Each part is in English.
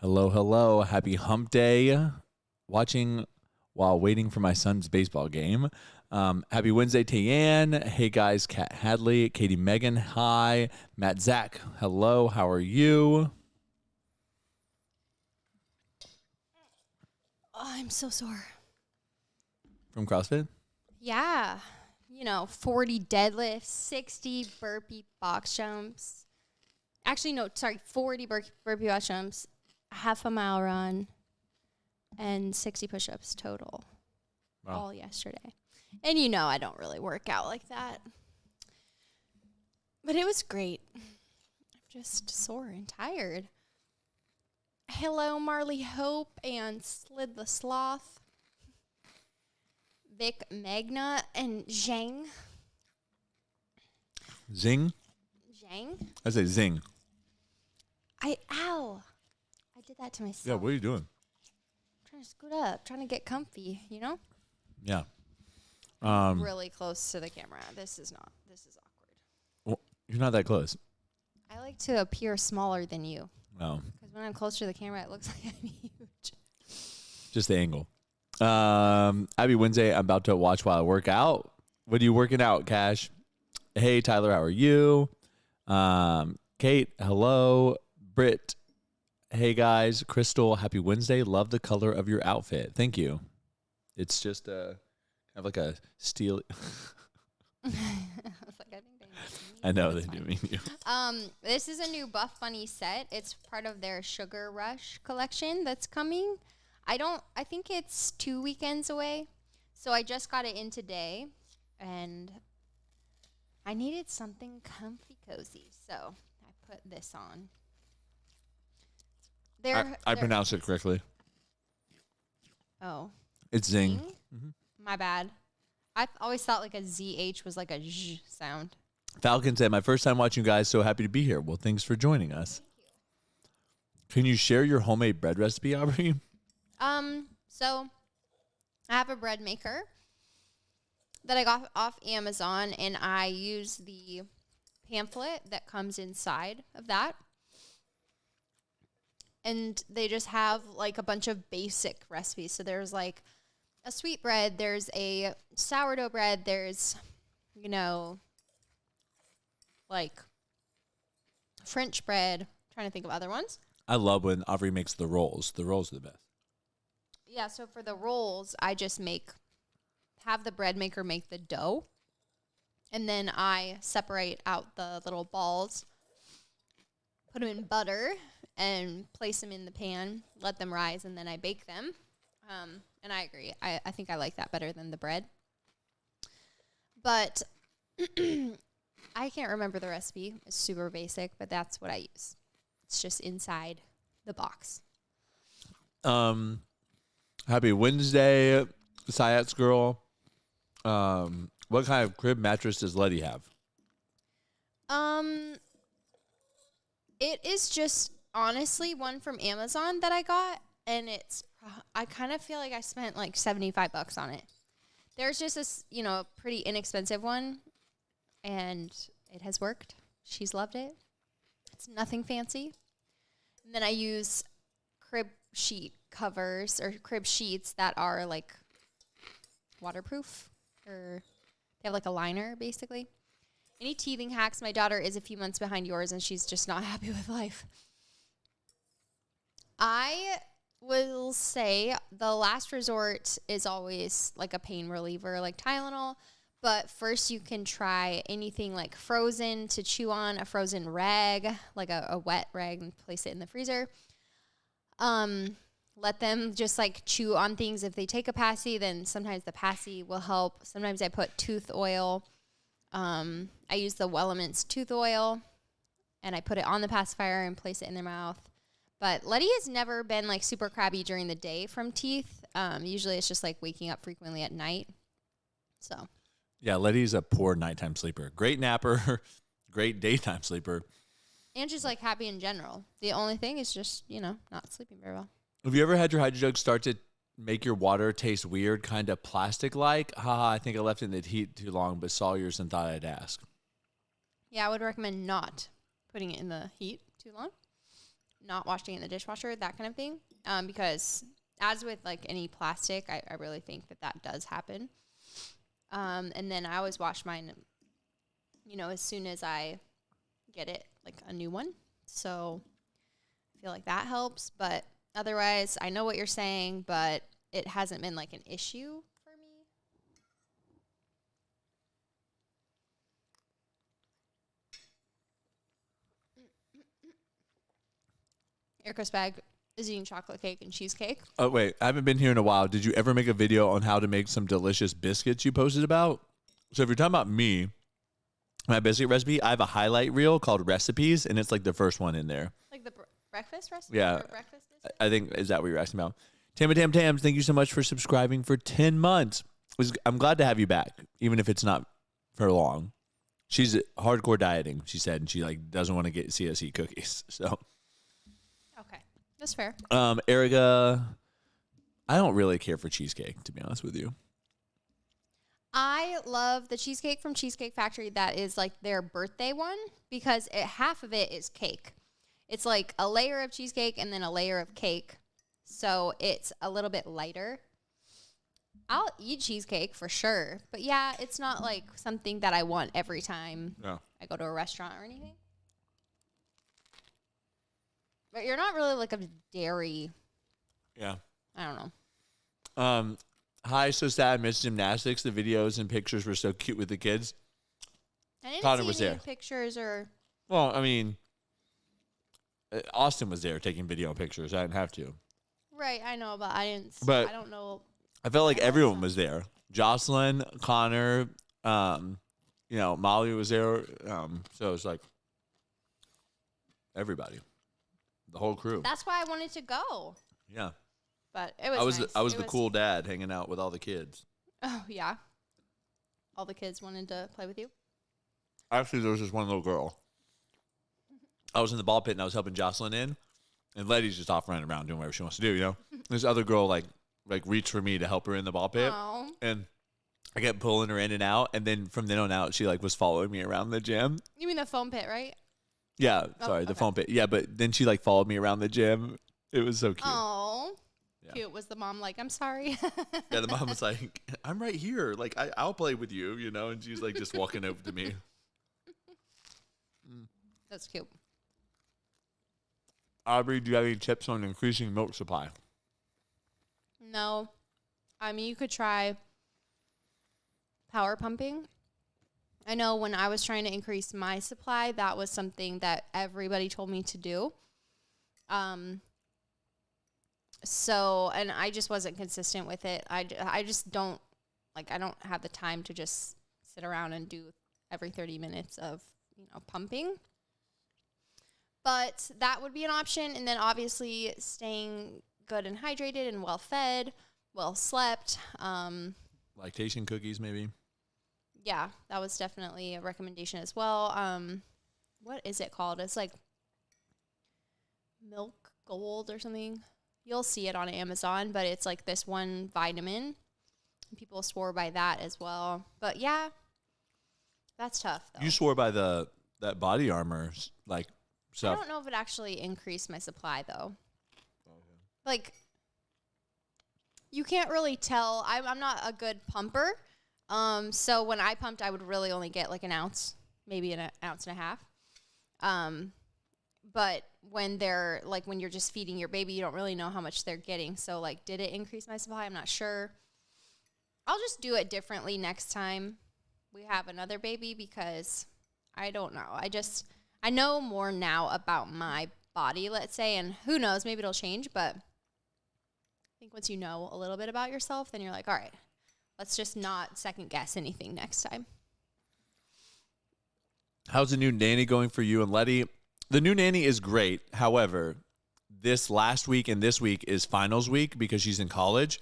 Hello, hello. Happy hump day. Watching while waiting for my son's baseball game. Happy Wednesday, Tayan. Hey, guys. Kat Hadley, Katie Megan. Hi. Matt Zach. Hello. How are you? Oh, I'm so sore. From CrossFit? Yeah. 40 deadlifts, 60 burpee box jumps. Actually, no, sorry, 40 burpee box jumps, half a mile run, and 60 push-ups total. Wow. All yesterday. And I don't really work out like that. But it was great. I'm just sore and tired. Hello, Marley Hope and Slid the Sloth. Vic Magna and Zhang. Zing? Zhang? I say zing. Ow. I did that to myself. Yeah, what are you doing? Trying to scoot up, trying to get comfy, Yeah. Really close to the camera. This is awkward. Well, you're not that close. I like to appear smaller than you. No. Because when I'm closer to the camera, it looks like I'm huge. Just the angle. Happy Wednesday. I'm about to watch while I work out. What are you working out, Cash? Hey, Tyler, how are you? Kate, hello. Britt, hey, guys. Crystal, happy Wednesday. Love the color of your outfit. Thank you. It's just kind of like a steel. I was like, I think they mean me. I know they That's do fine. mean you. This is a new Buff Bunny set. It's part of their Sugar Rush collection that's coming. I think it's 2 weekends away. So I just got it in today, and I needed something comfy cozy. So I put this on. I pronounced it correctly. Oh. It's zing. Mm-hmm. My bad. I always thought like a ZH was like a zh sound. Falcon said, my first time watching you guys. So happy to be here. Well, thanks for joining us. Thank you. Can you share your homemade bread recipe, Aubrey? So I have a bread maker that I got off Amazon, and I use the pamphlet that comes inside of that. And they just have like a bunch of basic recipes. So there's like a sweet bread, there's a sourdough bread, there's, like French bread. I'm trying to think of other ones. I love when Aubrey makes the rolls. The rolls are the best. Yeah, so for the rolls, I just have the bread maker make the dough. And then I separate out the little balls, put them in butter, and place them in the pan, let them rise, and then I bake them. And I agree. I think I like that better than the bread. But I can't remember the recipe. It's super basic, but that's what I use. It's just inside the box. Happy Wednesday, Sayats girl. What kind of crib mattress does Letty have? It is just honestly one from Amazon that I got, and I kind of feel like I spent like $75 on it. There's just this, pretty inexpensive one, and it has worked. She's loved it. It's nothing fancy. And then I use crib sheet covers or crib sheets that are like waterproof, or they have like a liner basically. Any teething hacks? My daughter is a few months behind yours, and she's just not happy with life. I will say the last resort is always like a pain reliever, like Tylenol. But first you can try anything like frozen to chew on, a frozen rag, like a wet rag, and place it in the freezer. Let them just like chew on things. If they take a passy, then sometimes the passy will help. Sometimes I put tooth oil. I use the Wellement's tooth oil, and I put it on the pacifier and place it in their mouth. But Letty has never been like super crabby during the day from teeth. Usually it's just like waking up frequently at night. So. Yeah, Letty's a poor nighttime sleeper. Great napper, great daytime sleeper. And she's like happy in general. The only thing is just, not sleeping very well. Have you ever had your hydro jug start to make your water taste weird, kind of plastic-like? Haha, I think I left it in the heat too long, but saw yours and thought I'd ask. Yeah, I would recommend not putting it in the heat too long. not washing it in the dishwasher, that kind of thing. Because as with like any plastic, I really think that does happen. And then I always wash mine, as soon as I get it, like a new one. So I feel like that helps. But otherwise, I know what you're saying, but it hasn't been like an issue for me. Erica's bag is eating chocolate cake and cheesecake. Oh, wait. I haven't been here in a while. Did you ever make a video on how to make some delicious biscuits you posted about? So if you're talking about me, my biscuit recipe, I have a highlight reel called Recipes, and it's like the first one in there. Like the breakfast recipe? Yeah. Or breakfast biscuit? I think, is that what you're asking about? Tams, thank you so much for subscribing for 10 months. I'm glad to have you back, even if it's not for long. She's hardcore dieting, she said, and she like doesn't want to see us eat cookies. So, Okay. That's fair. Erica, I don't really care for cheesecake, to be honest with you. I love the cheesecake from Cheesecake Factory that is like their birthday one because half of it is cake. It's like a layer of cheesecake and then a layer of cake. So it's a little bit lighter. I'll eat cheesecake for sure. But yeah, it's not like something that I want every time I go to a restaurant or anything. But you're not really like a dairy. Yeah. I don't know. Hi, so sad. Missed gymnastics. The videos and pictures were so cute with the kids. I didn't Connor see was any there. pictures or. Well, I mean, Austin was there taking video and pictures. I didn't have to. Right, I know, but I didn't. But I don't know. I felt like everyone was there. Jocelyn, Connor, Molly was there. So it was like everybody, the whole crew. That's why I wanted to go. Yeah. But it was nice. I was the cool dad hanging out with all the kids. Oh, yeah. All the kids wanted to play with you? Actually, there was just one little girl. I was in the ball pit and I was helping Jocelyn in, and Letty's just off running around doing whatever she wants to do, you know? This other girl, like reached for me to help her in the ball pit. Oh. And I kept pulling her in and out, and then from then on out, she was following me around the gym. You mean the foam pit, right? Yeah, sorry, the foam pit. Yeah, but then she followed me around the gym. It was so cute. Oh. Yeah. Cute. Was the mom like, I'm sorry? Yeah, the mom was like, I'm right here. Like, I'll play with you, and she's just walking over to me. That's cute. Aubrey, do you have any tips on increasing milk supply? No. I mean, you could try power pumping. I know when I was trying to increase my supply, that was something that everybody told me to do. So, and I just wasn't consistent with it. I just don't, I don't have the time to just sit around and do every 30 minutes of, pumping. But that would be an option. And then obviously staying good and hydrated and well fed, well slept. Lactation cookies, maybe? Yeah, that was definitely a recommendation as well. What is it called? It's like Milk Gold or something. You'll see it on Amazon, but it's like this one vitamin. People swore by that as well. But yeah, that's tough though. You swore by that body armor stuff. I don't know if it actually increased my supply though. Okay. You can't really tell. I'm not a good pumper. So when I pumped, I would really only get an ounce, maybe an ounce and a half. But when they're when you're just feeding your baby, you don't really know how much they're getting. So did it increase my supply? I'm not sure. I'll just do it differently next time we have another baby because I don't know. I know more now about my body, let's say, and who knows, maybe it'll change. But I think once you know a little bit about yourself, then you're like, all right, let's just not second guess anything next time. How's the new nanny going for you and Letty? The new nanny is great. However, this last week and this week is finals week because she's in college.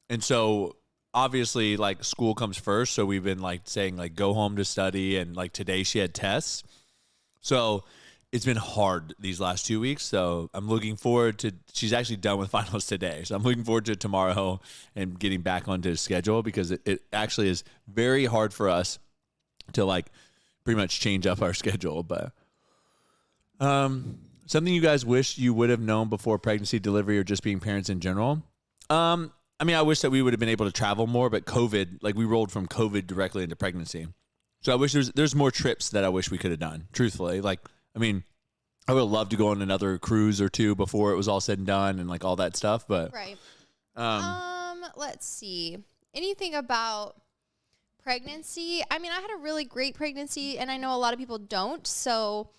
And so obviously school comes first. So we've been saying go home to study. And today she had tests. So it's been hard these last 2 weeks. So I'm looking forward to, she's actually done with finals today. So I'm looking forward to tomorrow and getting back onto the schedule because it actually is very hard for us to pretty much change up our schedule. But Something you guys wish you would have known before pregnancy, delivery, or just being parents in general. I mean, I wish that we would have been able to travel more, but COVID, like we rolled from COVID directly into pregnancy. So I wish there's more trips that I wish we could have done. Truthfully, like I mean, I would love to go on another cruise or two before it was all said and done and like all that stuff. But right. Let's see. Anything about pregnancy? I mean, I had a really great pregnancy, and I know a lot of people don't. So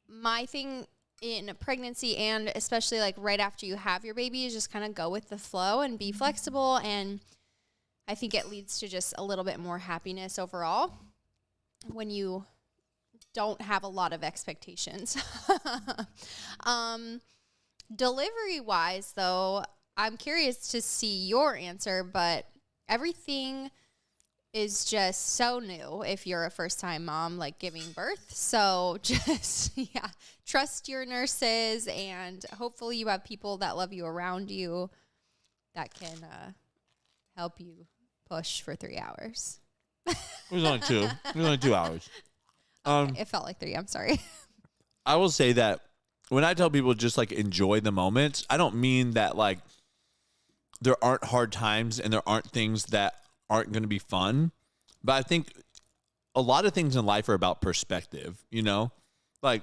my thing in pregnancy, and especially like right after you have your baby, is just kind of go with the flow and be flexible. And I think it leads to just a little bit more happiness overall when you don't have a lot of expectations. Delivery wise, though, I'm curious to see your answer, but everything is just so new if you're a first time mom, like giving birth. So just, yeah, trust your nurses, and hopefully you have people that love you around you that can help you push for 3 hours. it was only 2. It was only 2 hours. It felt like 3. I'm sorry. I will say that when I tell people just like enjoy the moments, I don't mean that like there aren't hard times and there aren't things that aren't going to be fun. But I think a lot of things in life are about perspective, you know? Like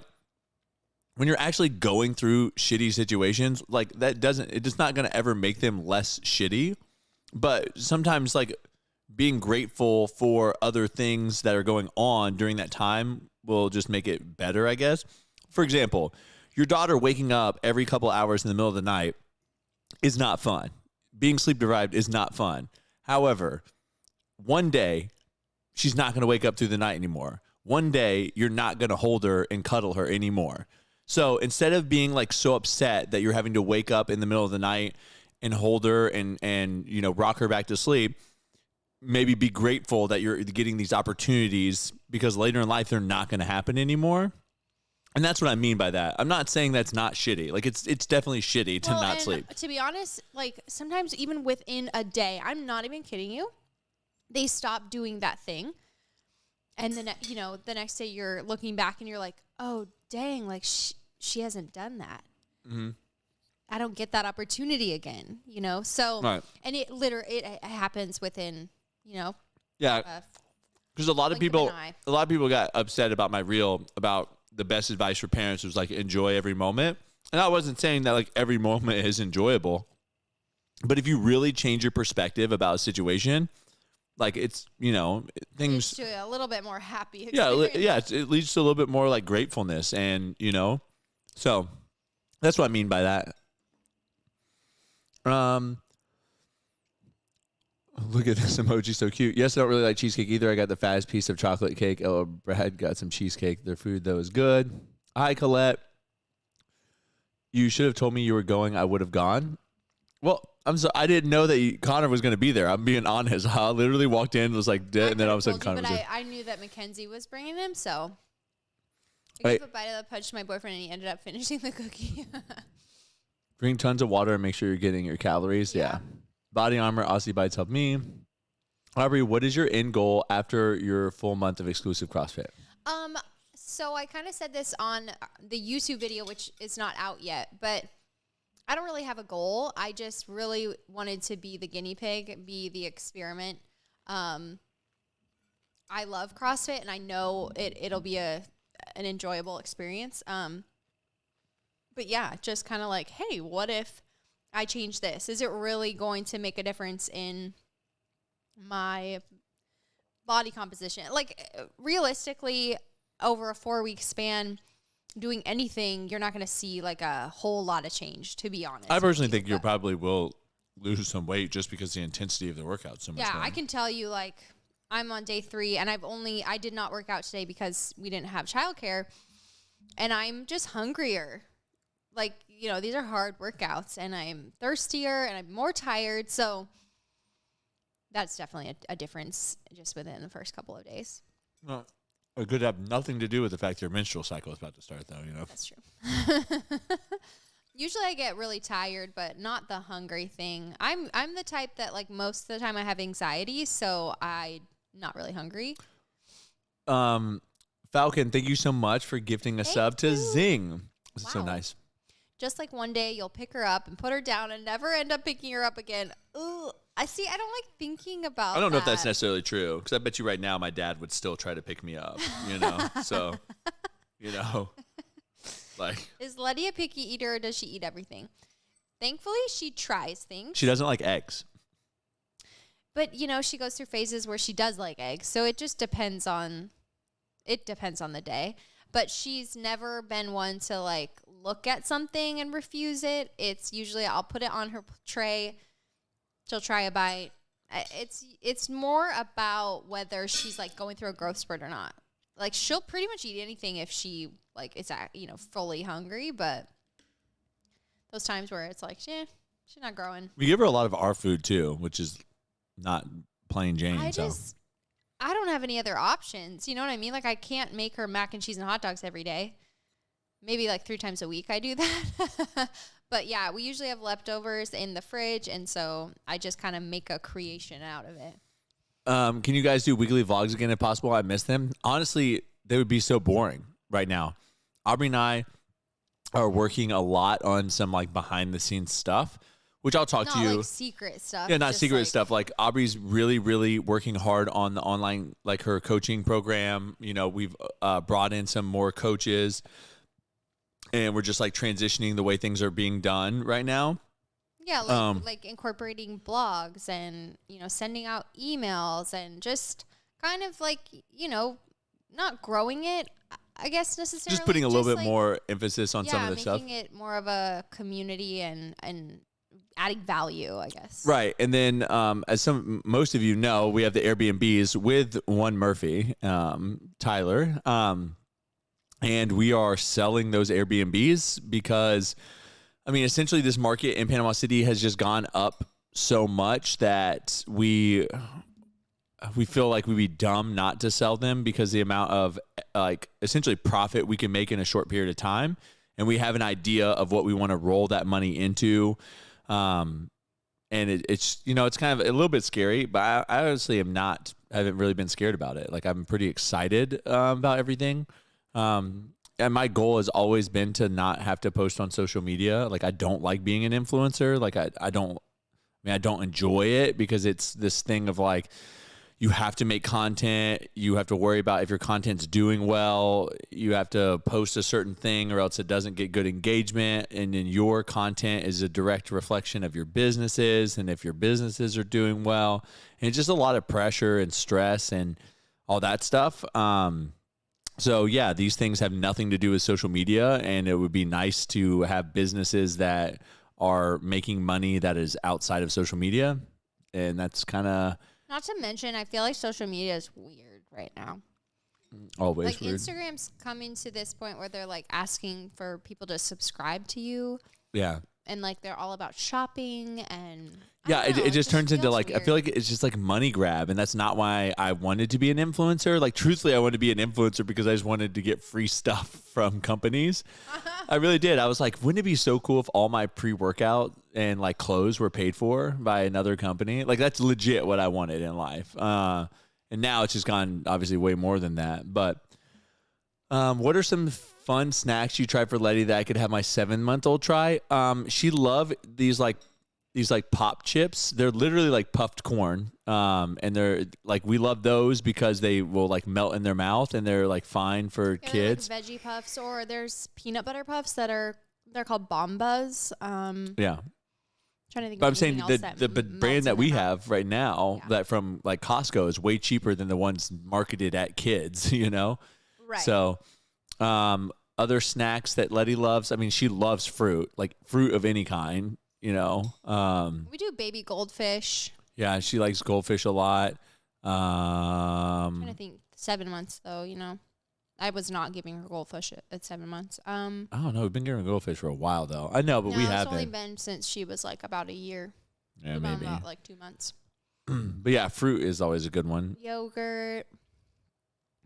when you're actually going through shitty situations, like it's not going to ever make them less shitty. But sometimes like being grateful for other things that are going on during that time will just make it better, I guess. For example, your daughter waking up every couple hours in the middle of the night is not fun. Being sleep deprived is not fun. However, one day she's not going to wake up through the night anymore. One day you're not going to hold her and cuddle her anymore. So instead of being like so upset that you're having to wake up in the middle of the night and hold her and you know, rock her back to sleep, maybe be grateful that you're getting these opportunities, because later in life they're not going to happen anymore. And that's what I mean by that. I'm not saying that's not shitty. Like it's definitely shitty to not sleep. To be honest, like sometimes even within a day, I'm not even kidding you, they stop doing that thing. And then, you know, the next day you're looking back and you're like, oh, dang, like she hasn't done that. Mm-hmm. I don't get that opportunity again, you know? So, right. And it happens within, you know. Yeah. Because a lot of people got upset about my reel about the best advice for parents was like enjoy every moment. And I wasn't saying that like every moment is enjoyable, but if you really change your perspective about a situation, like it's, you know, things leads to a little bit more happy experience. Yeah, it leads to a little bit more like gratefulness, and you know, so that's what I mean by that. Look at this emoji, so cute. Yes, I don't really like cheesecake either. I got the fattest piece of chocolate cake. Oh, Brad got some cheesecake. Their food, though, is good. Hi, Colette. You should have told me you were going. I would have gone. Well, I didn't know that Connor was going to be there. I'm being honest. I literally walked in, was like dead, and then all of a sudden Connor was there. I knew that Mackenzie was bringing him, so I gave a bite of the punch to my boyfriend, and he ended up finishing the cookie. Drink tons of water and make sure you're getting your calories. Yeah. Body Armor, Aussie Bites help me. Aubrey, what is your end goal after your full month of exclusive CrossFit? So I kind of said this on the YouTube video, which is not out yet, but I don't really have a goal. I just really wanted to be the guinea pig, be the experiment. I love CrossFit, and I know it'll be an enjoyable experience. But yeah, just kind of like, hey, what if I change this? Is it really going to make a difference in my body composition? Like realistically, over a 4-week span, doing anything, you're not going to see like a whole lot of change, to be honest. I personally think you probably will lose some weight just because the intensity of the workout so much. Yeah, I can tell you, like, I'm on day 3 and I did not work out today because we didn't have childcare, and I'm just hungrier. Like, you know, these are hard workouts, and I'm thirstier and I'm more tired. So that's definitely a difference just within the first couple of days. Well, it could have nothing to do with the fact your menstrual cycle is about to start, though, you know? That's true. Usually I get really tired, but not the hungry thing. I'm the type that, like, most of the time I have anxiety, so I'm not really hungry. Falcon, thank you so much for gifting a sub to Zing. It's so nice. Just like one day you'll pick her up and put her down and never end up picking her up again. Ooh, I see. I don't like thinking about I don't know if that. that's necessarily true, because I bet you right now my dad would still try to pick me up, you know? So, you know, like. Is Letty a picky eater or does she eat everything? Thankfully, she tries things. She doesn't like eggs. But, you know, she goes through phases where she does like eggs. So it just depends on the day. But she's never been one to, like, look at something and refuse it. It's usually I'll put it on her tray. She'll try a bite. It's more about whether she's, like, going through a growth spurt or not. Like, she'll pretty much eat anything if she, like, is, you know, fully hungry. But those times where it's like, she's not growing. We give her a lot of our food, too, which is not plain Jane. I don't have any other options. You know what I mean? Like, I can't make her mac and cheese and hot dogs every day. Maybe like 3 times a week I do that. But yeah, we usually have leftovers in the fridge. And so I just kind of make a creation out of it. Can you guys do weekly vlogs again if possible? I miss them. Honestly, they would be so boring right now. Aubrey and I are working a lot on some like behind the scenes stuff, which I'll talk to you. Not like secret stuff. Yeah, not secret stuff. Like Aubrey's really, really working hard on the online, like her coaching program. You know, we've brought in some more coaches, and we're just like transitioning the way things are being done right now. Yeah, like incorporating blogs and, you know, sending out emails and just kind of like, you know, not growing it, I guess necessarily. Just putting a little bit more emphasis on some of the stuff. Yeah, making it more of a community and adding value, I guess. Right. And then as most of you know, we have the Airbnbs with one Murphy, Tyler. And we are selling those Airbnbs because, I mean, essentially this market in Panama City has just gone up so much that we feel like we'd be dumb not to sell them because the amount of like essentially profit we can make in a short period of time. And we have an idea of what we want to roll that money into. And it's, you know, it's kind of a little bit scary, but I honestly haven't really been scared about it. Like I'm pretty excited about everything. And my goal has always been to not have to post on social media. Like I don't like being an influencer. Like I don't enjoy it because it's this thing of like, you have to make content. You have to worry about if your content's doing well. You have to post a certain thing or else it doesn't get good engagement. And then your content is a direct reflection of your businesses. And if your businesses are doing well, and it's just a lot of pressure and stress and all that stuff. So yeah, these things have nothing to do with social media, and it would be nice to have businesses that are making money that is outside of social media. And that's kind of... Not to mention, I feel like social media is weird right now. Always like weird. Instagram's coming to this point where they're like asking for people to subscribe to you. Yeah. And like they're all about shopping and yeah, it just turns into like weird. I feel like it's just like money grab, and that's not why I wanted to be an influencer. Like truthfully, I wanted to be an influencer because I just wanted to get free stuff from companies. I really did. I was like, wouldn't it be so cool if all my pre-workout and like clothes were paid for by another company? Like that's legit what I wanted in life. And now it's just gone obviously way more than that. But what are some fun snacks you tried for Letty that I could have my 7-month-old try? She loved these pop chips. They're literally like puffed corn. And they're like, we love those because they will like melt in their mouth and they're like fine for kids. Like veggie puffs, or there's peanut butter puffs they're called Bombas. Yeah. Trying to think. But I'm saying the brand that we have right now that from like Costco is way cheaper than the ones marketed at kids, you know? Right. So, other snacks that Letty loves. I mean, she loves fruit, like fruit of any kind, you know? We do baby goldfish. Yeah. She likes goldfish a lot. I'm trying to think. 7 months though, you know, I was not giving her goldfish at 7 months. I don't know. We've been giving her goldfish for a while though. I know, but we haven't. It's only been since she was like about a year. Yeah, maybe. About like 2 months. But yeah, fruit is always a good one. Yogurt.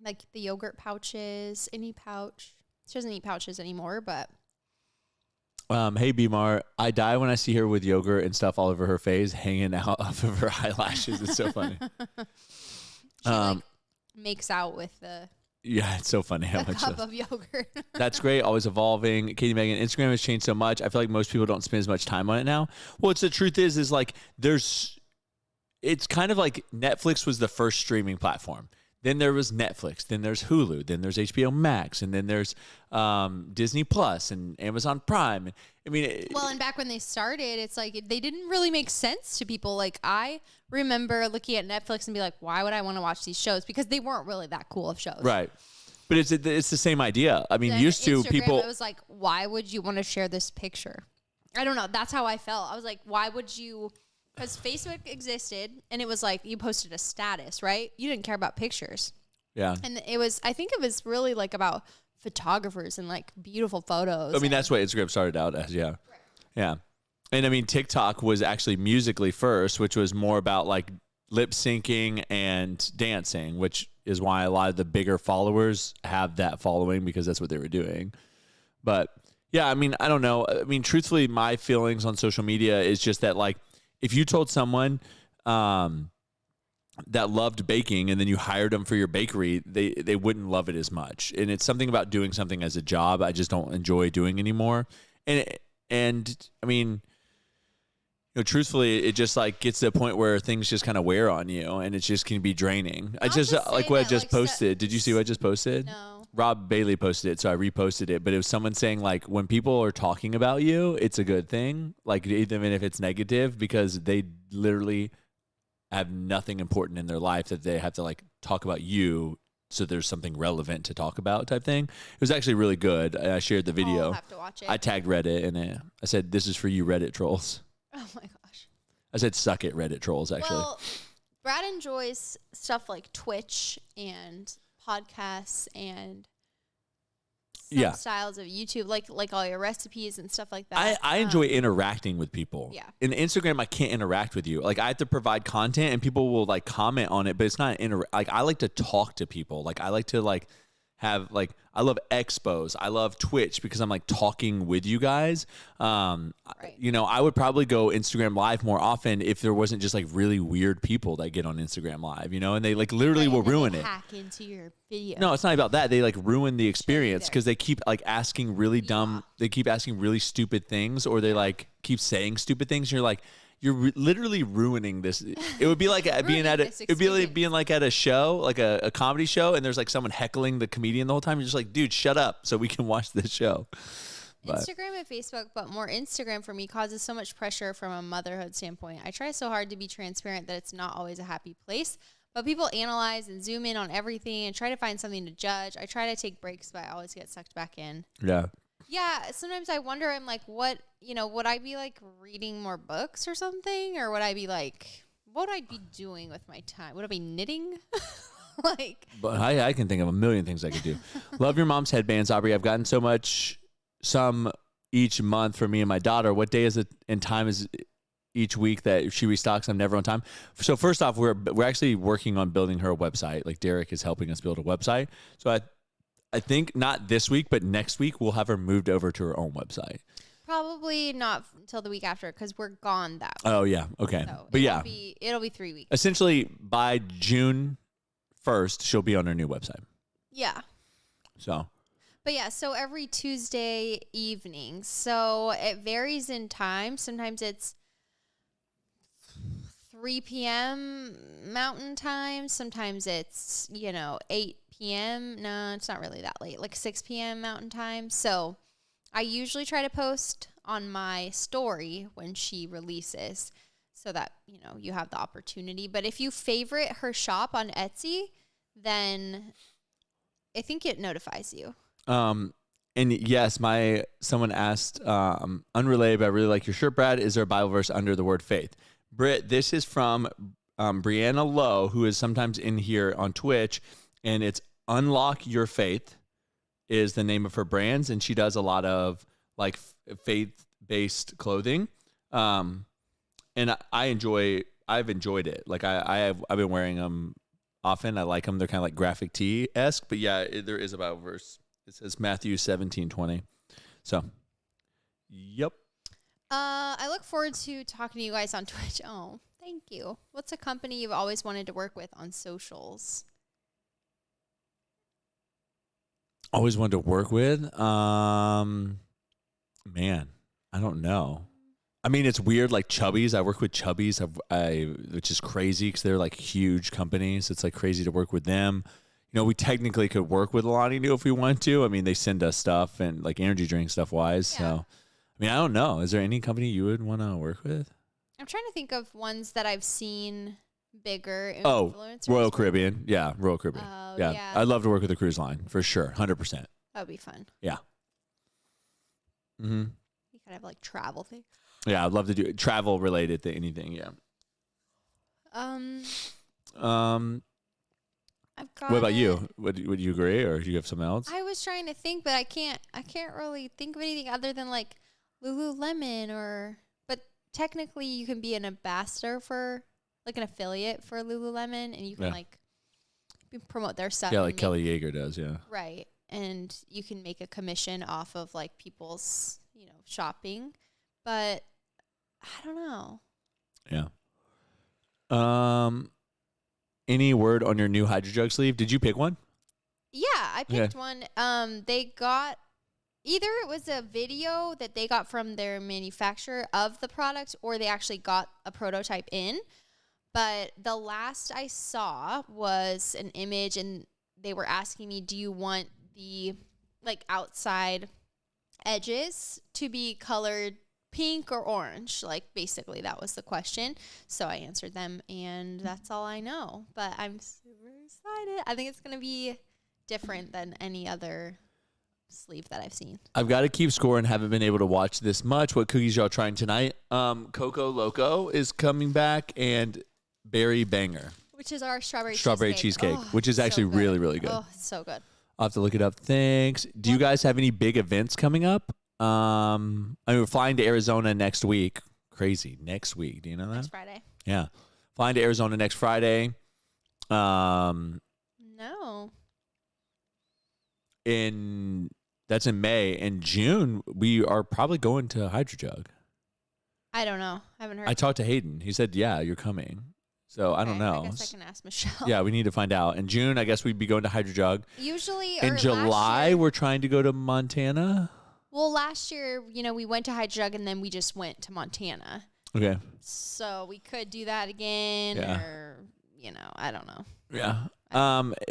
Like the yogurt pouches, any pouch. She doesn't eat pouches anymore, but. Hey, Bmar, I die when I see her with yogurt and stuff all over her face, hanging out off of her eyelashes. It's so funny. She like makes out with the. Yeah, it's so funny how a much. cup of yogurt. That's great. Always evolving. Katie Megan, Instagram has changed so much. I feel like most people don't spend as much time on it now. Well, it's the truth is like it's kind of like Netflix was the first streaming platform. Then there was Netflix. Then there's Hulu. Then there's HBO Max. And then there's Disney Plus and Amazon Prime. I mean, well, and back when they started, it's like they didn't really make sense to people. Like I remember looking at Netflix and be like, why would I want to watch these shows? Because they weren't really that cool of shows. right. But it's the same idea. I mean, Then used to Instagram, people. it was like, why would you want to share this picture? I don't know. That's how I felt. I was like, why would you? Because Facebook existed, and it was like you posted a status, right? You didn't care about pictures. Yeah. And it was, I think it was really like about photographers and like beautiful photos. I mean, that's what Instagram started out as. Yeah. Yeah. And I mean, TikTok was actually Musically first, which was more about like lip syncing and dancing, which is why a lot of the bigger followers have that following because that's what they were doing. But yeah, I mean, I don't know. I mean, truthfully, my feelings on social media is just that like if you told someone that loved baking and then you hired them for your bakery, they wouldn't love it as much. And it's something about doing something as a job I just don't enjoy doing anymore. And I mean, you know, truthfully, it just like gets to a point where things just kind of wear on you and it just can be draining. I just like what I just posted. Did you see what I just posted? No. Rob Bailey posted it, so I reposted it. But it was someone saying like, when people are talking about you, it's a good thing. Like even if it's negative, because they literally have nothing important in their life that they have to like talk about you. So there's something relevant to talk about type thing. It was actually really good. I shared the video. I'll have to watch it. I tagged Reddit in it. I said, "This is for you, Reddit trolls." Oh my gosh. I said, "Suck it, Reddit trolls." Actually, Well, Brad enjoys stuff like Twitch and podcasts and some Yeah. styles of YouTube, like all your recipes and stuff like that. I enjoy interacting with people. Yeah. In Instagram, I can't interact with you. Like I have to provide content, and people will like comment on it, but it's not like I like to talk to people. Like I like to like have like I love expos. I love Twitch because I'm like talking with you guys. Right. You know, I would probably go Instagram Live more often if there wasn't just like really weird people that get on Instagram Live, you know, and they like literally Right, will and then ruin they it. hack into your video. No, it's not about that. They like ruin the experience there. because they keep like asking really dumb, they keep asking really stupid things, or they like keep saying stupid things. And you're like, you're literally ruining this. It would be like being at this it would be like experience. being like at a show, like a comedy show, and there's like someone heckling the comedian the whole time. You're just like, dude, shut up so we can watch this show. But Instagram and Facebook, but more Instagram for me causes so much pressure from a motherhood standpoint. I try so hard to be transparent that it's not always a happy place, but people analyze and zoom in on everything and try to find something to judge. I try to take breaks, but I always get sucked back in. yeah. Yeah, sometimes I wonder, I'm like, what, would I be like reading more books or something? Or would I be like, what would I be doing with my time? Would I be knitting? Like, But I can think of a million things I could do. Love your mom's headbands, Aubrey. I've gotten some each month for me and my daughter. What day is it and time is each week that she restocks? I'm never on time. So first off, we're actually working on building her a website. Like Derek is helping us build a website. So I think not this week, but next week we'll have her moved over to her own website. probably not until the week after because we're gone that week. Oh yeah, okay. So But yeah, it'll be 3 weeks. essentially by June 1st, she'll be on her new website. Yeah. So But yeah, so every Tuesday evening. So it varies in time. Sometimes it's 3 p.m. Mountain Time. Sometimes it's, 8 p.m. No, it's not really that late. Like 6 p.m. Mountain Time. So I usually try to post on my story when she releases so that, you have the opportunity. But if you favorite her shop on Etsy, then I think it notifies you. And yes, someone asked, unrelated, but I really like your shirt, Brad. Is there a Bible verse under the word faith? Britt, this is from Brianna Lowe, who is sometimes in here on Twitch, and it's Unlock Your Faith is the name of her brands, and she does a lot of like faith-based clothing. And I've enjoyed it. Like I've been wearing them often. I like them. They're kind of like graphic tee-esque, but yeah, there is a Bible verse. It says Matthew 17:20. So, yep. I look forward to talking to you guys on Twitch. Oh, thank you. What's a company you've always wanted to work with on socials? Always wanted to work with. Man, I don't know. I mean, it's weird. Like Chubbies, I work with Chubbies, which is crazy because they're like huge companies. It's like crazy to work with them. You know, we technically could work with Alani Nu if we want to. I mean, they send us stuff and like energy drink stuff wise. Yeah. So, I mean, I don't know. Is there any company you would want to work with? I'm trying to think of ones that I've seen bigger Oh, influencers. Royal work. Caribbean. Yeah, Royal Caribbean. Oh, Yeah. yeah. I'd love to work with a cruise line for sure. 100%. That would be fun. Yeah. Mm-hmm. You could have like travel thing. Yeah, I'd love to do travel related to anything. Yeah. I've got. What about you? Would you agree, or do you have something else? I was trying to think, but I can't really think of anything other than like Lululemon but technically you can be an ambassador for like an affiliate for Lululemon and you can like promote their stuff. Yeah, like Kelly Yeager does. Yeah. Right. And you can make a commission off of like people's, shopping. But I don't know. Yeah. Any word on your new Hydro Jug sleeve? Did you pick one? Yeah, I picked one. They got either it was a video that they got from their manufacturer of the product or they actually got a prototype in. But the last I saw was an image and they were asking me, do you want the like outside edges to be colored pink or orange? Like basically that was the question. So I answered them and that's all I know. But I'm super excited. I think it's going to be different than any other sleeve that I've seen. I've got to keep score and haven't been able to watch this much. What cookies y'all trying tonight? Coco Loco is coming back and Berry Banger. Which is our strawberry cheesecake, oh, which is actually so really, really good. Oh, it's so good. I'll have to look it up. Thanks. Do you guys have any big events coming up? I mean, we're flying to Arizona next week. Crazy. Next week. Do you know that? Next Friday. Yeah. Flying to Arizona next Friday. No. That's in May. In June, we are probably going to Hydro Jug. I don't know. I haven't heard. I talked to Hayden. He said, yeah, you're coming. So I don't know. I guess I can ask Michelle. Yeah, we need to find out. In June, I guess we'd be going to Hydro Jug. Usually, in July, we're trying to go to Montana. Well, last year, we went to Hydro Jug and then we just went to Montana. Okay. So we could do that again, or I don't know. Yeah.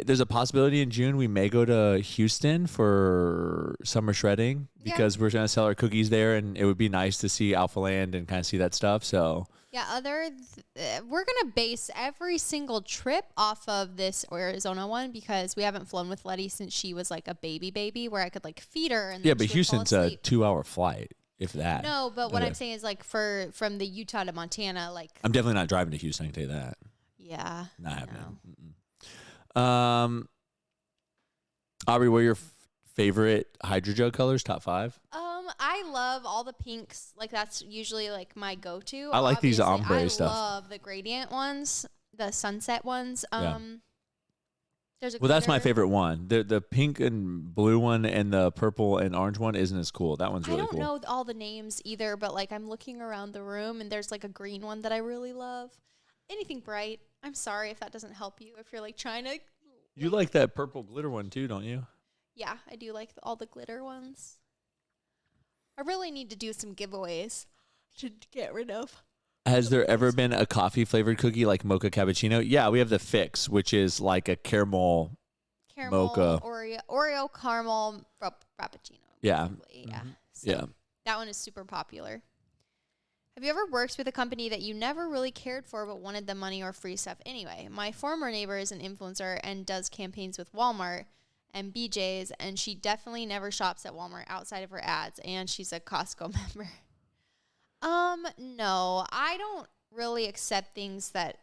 There's a possibility in June we may go to Houston for summer shredding because we're going to sell our cookies there, and it would be nice to see Alpha Land and kind of see that stuff. So yeah, we're gonna base every single trip off of this Arizona one because we haven't flown with Letty since she was like a baby, where I could like feed her. And but Houston's a 2-hour flight, if that. No, but what I'm saying is like from the Utah to Montana, like I'm definitely not driving to Houston. I can tell you that. Yeah, not happening. Aubrey, what are your favorite Hydro Jug colors? Top 5? I love all the pinks. Like that's usually like my go-to. I like these ombre stuff. I love the gradient ones, the sunset ones. There's a that's my favorite one. The pink and blue one and the purple and orange one isn't as cool. That one's really cool. I don't know all the names either, but like I'm looking around the room and there's like a green one that I really love. Anything bright. I'm sorry if that doesn't help you if you're like trying to. You like that purple glitter one too, don't you? Yeah, I do like all the glitter ones. I really need to do some giveaways to get rid of. Has there ever been a coffee flavored cookie like mocha cappuccino? Yeah, we have the Fix, which is like a caramel mocha Oreo caramel frappuccino. Yeah. Yeah. So that one is super popular. Have you ever worked with a company that you never really cared for but wanted the money or free stuff anyway? My former neighbor is an influencer and does campaigns with Walmart and BJ's, and she definitely never shops at Walmart outside of her ads, and she's a Costco member. No, I don't really accept things that